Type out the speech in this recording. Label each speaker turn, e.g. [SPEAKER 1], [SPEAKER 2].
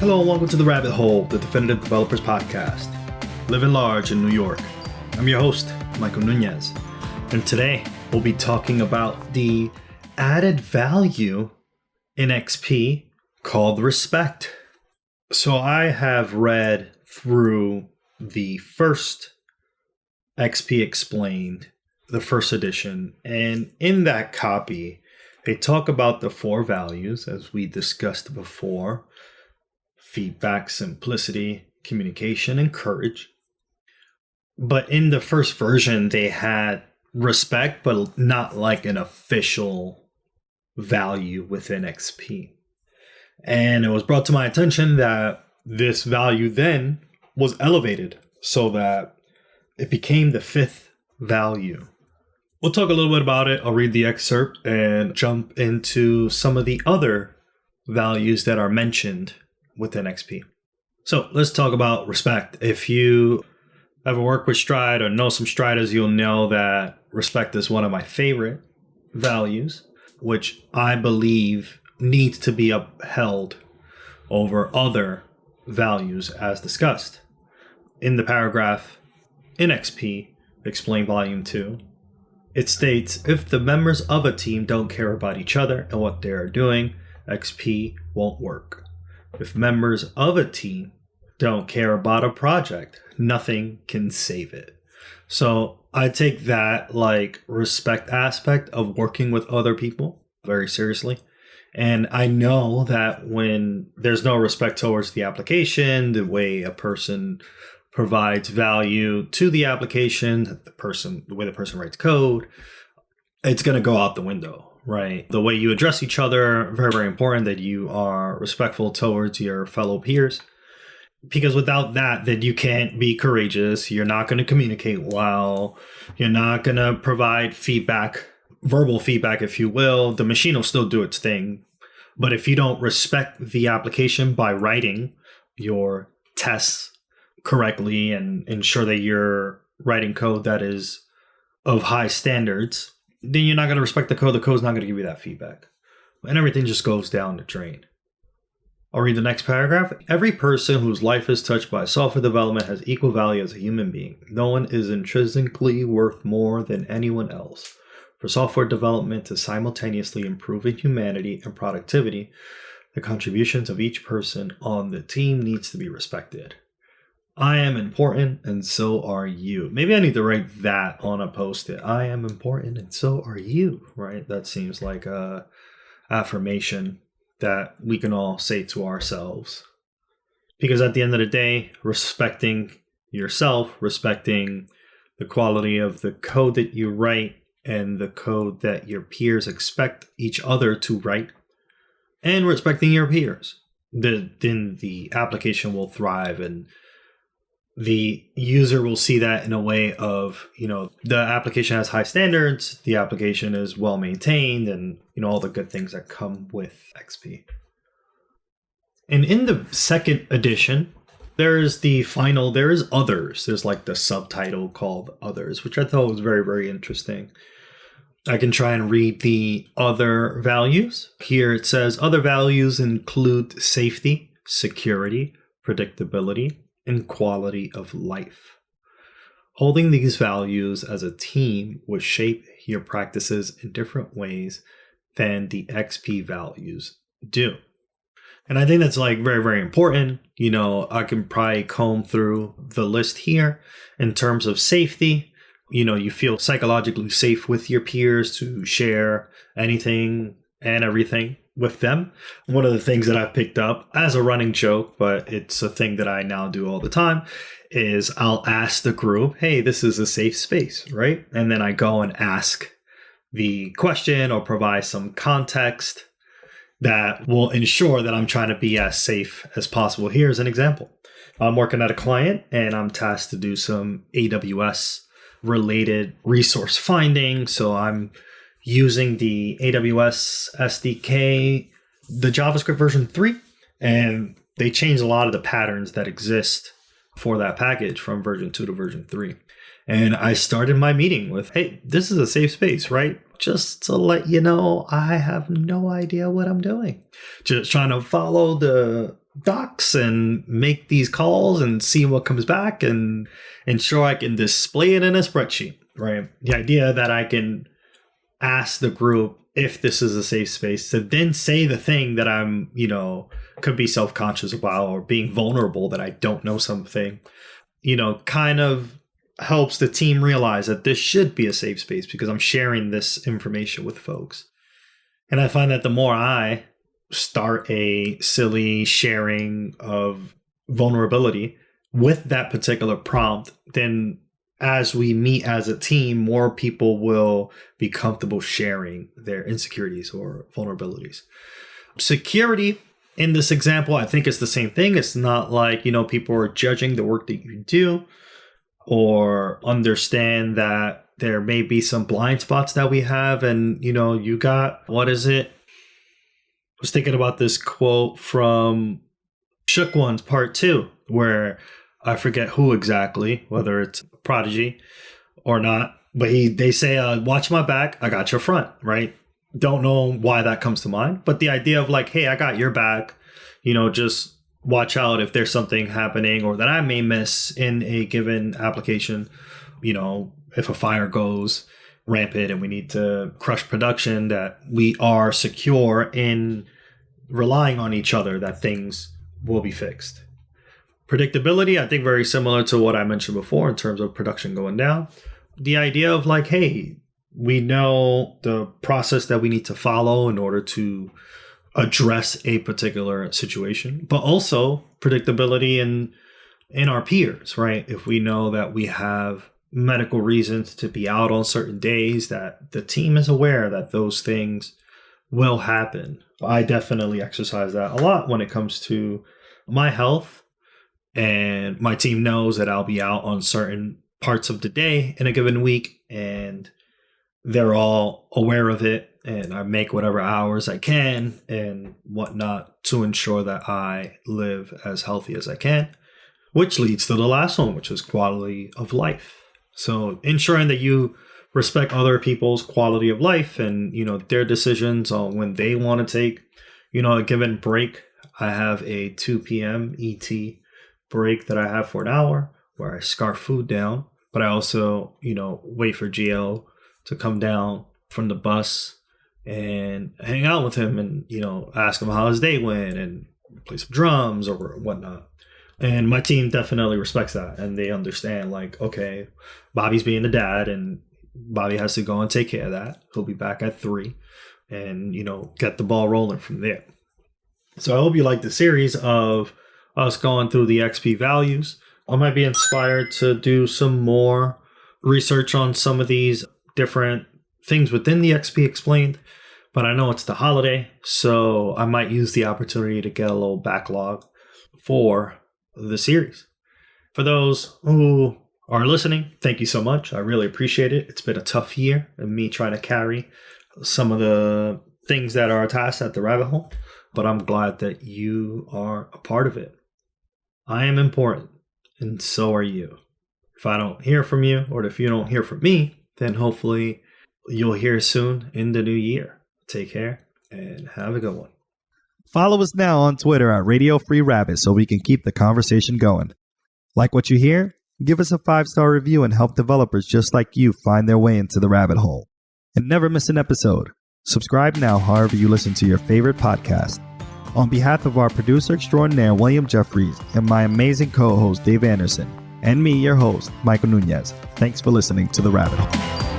[SPEAKER 1] Hello and welcome to The Rabbit Hole, the Definitive Developers Podcast. Living large in New York. I'm your host, Michael Nunez. And today we'll be talking about the added value in XP called respect. So I have read through the first XP Explained, the first edition, and in that copy, they talk about the four values as we discussed before: feedback, simplicity, communication, and courage. But in the first version, they had respect, but not like an official value within XP. And it was brought to my attention that this value then was elevated so that it became the fifth value. We'll talk a little bit about it. I'll read the excerpt and jump into some of the other values that are mentioned within XP. So let's talk about respect. If you ever work with Stride or know some Striders, you'll know that respect is one of my favorite values, which I believe needs to be upheld over other values as discussed. In the paragraph in XP, Explain Volume 2, it states, if the members of a team don't care about each other and what they are doing, XP won't work. If members of a team don't care about a project, nothing can save it. So I take that like respect aspect of working with other people very seriously. And I know that when there's no respect towards the application, the way a person provides value to the application, the way the person writes code, it's going to go out the window. Right. The way you address each other, very, very important that you are respectful towards your fellow peers. Because without that, then you can't be courageous. You're not going to communicate well. You're not going to provide feedback, verbal feedback, if you will. The machine will still do its thing. But if you don't respect the application by writing your tests correctly and ensure that you're writing code that is of high standards, then you're not going to respect the code. The code's not going to give you that feedback. And everything just goes down the drain. I'll read the next paragraph. Every person whose life is touched by software development has equal value as a human being. No one is intrinsically worth more than anyone else. For software development to simultaneously improve humanity and productivity, the contributions of each person on the team needs to be respected. I am important and so are you. Maybe I need to write that on a post-it. I am important and so are you, right? That seems like a affirmation that we can all say to ourselves. Because at the end of the day, respecting yourself, respecting the quality of the code that you write and the code that your peers expect each other to write, and respecting your peers, then the application will thrive and the user will see that in a way of, the application has high standards, the application is well maintained, and, all the good things that come with XP. And in the second edition, there is others. There's like the subtitle called others, which I thought was very, very interesting. I can try and read the other values. Here it says other values include safety, security, predictability, and quality of life. Holding these values as a team will shape your practices in different ways than the XP values do. And I think that's like very, very important. I can probably comb through the list here in terms of safety. You feel psychologically safe with your peers to share anything and everything with them. One of the things that I've picked up as a running joke, but it's a thing that I now do all the time, is I'll ask the group, hey, this is a safe space, right? And then I go and ask the question or provide some context that will ensure that I'm trying to be as safe as possible. Here's an example. I'm working at a client and I'm tasked to do some AWS related resource finding. So I'm using the AWS SDK, the JavaScript version 3, and they changed a lot of the patterns that exist for that package from version 2 to version 3. And I started my meeting with, hey, this is a safe space, right? Just to let you know, I have no idea what I'm doing. Just trying to follow the docs and make these calls and see what comes back and ensure I can display it in a spreadsheet, right? The idea that I can ask the group if this is a safe space to then say the thing that I'm, could be self-conscious about, or being vulnerable that I don't know something, kind of helps the team realize that this should be a safe space because I'm sharing this information with folks. And I find that the more I start a silly sharing of vulnerability with that particular prompt, then as we meet as a team, more people will be comfortable sharing their insecurities or vulnerabilities. Security, in this example, I think it's the same thing. It's not like, people are judging the work that you do or understand that there may be some blind spots that we have. And, you got, what is it? I was thinking about this quote from Shook Ones Part 2, where I forget who exactly, whether it's Prodigy or not, but they say, watch my back, I got your front, right? Don't know why that comes to mind, but the idea of like, hey, I got your back, just watch out if there's something happening or that I may miss in a given application, if a fire goes rampant and we need to crush production, that we are secure in relying on each other, that things will be fixed. Predictability, I think very similar to what I mentioned before in terms of production going down. The idea of like, hey, we know the process that we need to follow in order to address a particular situation, but also predictability in our peers, right? If we know that we have medical reasons to be out on certain days, that the team is aware that those things will happen. I definitely exercise that a lot when it comes to my health. And my team knows that I'll be out on certain parts of the day in a given week, and they're all aware of it. And I make whatever hours I can and whatnot to ensure that I live as healthy as I can, which leads to the last one, which is quality of life. So ensuring that you respect other people's quality of life and, their decisions on when they want to take, a given break. I have a 2 p.m. ET break that I have for an hour where I scarf food down, but I also, wait for GL to come down from the bus and hang out with him and, ask him how his day went and play some drums or whatnot. And my team definitely respects that. And they understand like, okay, Bobby's being the dad and Bobby has to go and take care of that. He'll be back at 3 and, get the ball rolling from there. So I hope you like the series of us going through the XP values. I might be inspired to do some more research on some of these different things within the XP Explained, but I know it's the holiday, so I might use the opportunity to get a little backlog for the series. For those who are listening, thank you so much. I really appreciate it. It's been a tough year and me trying to carry some of the things that are attached at the rabbit hole, but I'm glad that you are a part of it. I am important, and so are you. If I don't hear from you, or if you don't hear from me, then hopefully you'll hear soon in the new year. Take care and have a good one.
[SPEAKER 2] Follow us now on Twitter at Radio Free Rabbit so we can keep the conversation going. Like what you hear? Give us a 5-star review and help developers just like you find their way into the rabbit hole. And never miss an episode. Subscribe now however you listen to your favorite podcast. On behalf of our producer extraordinaire, William Jeffries, and my amazing co-host, Dave Anderson, and me, your host, Michael Nunez, thanks for listening to The Rabbit Hole.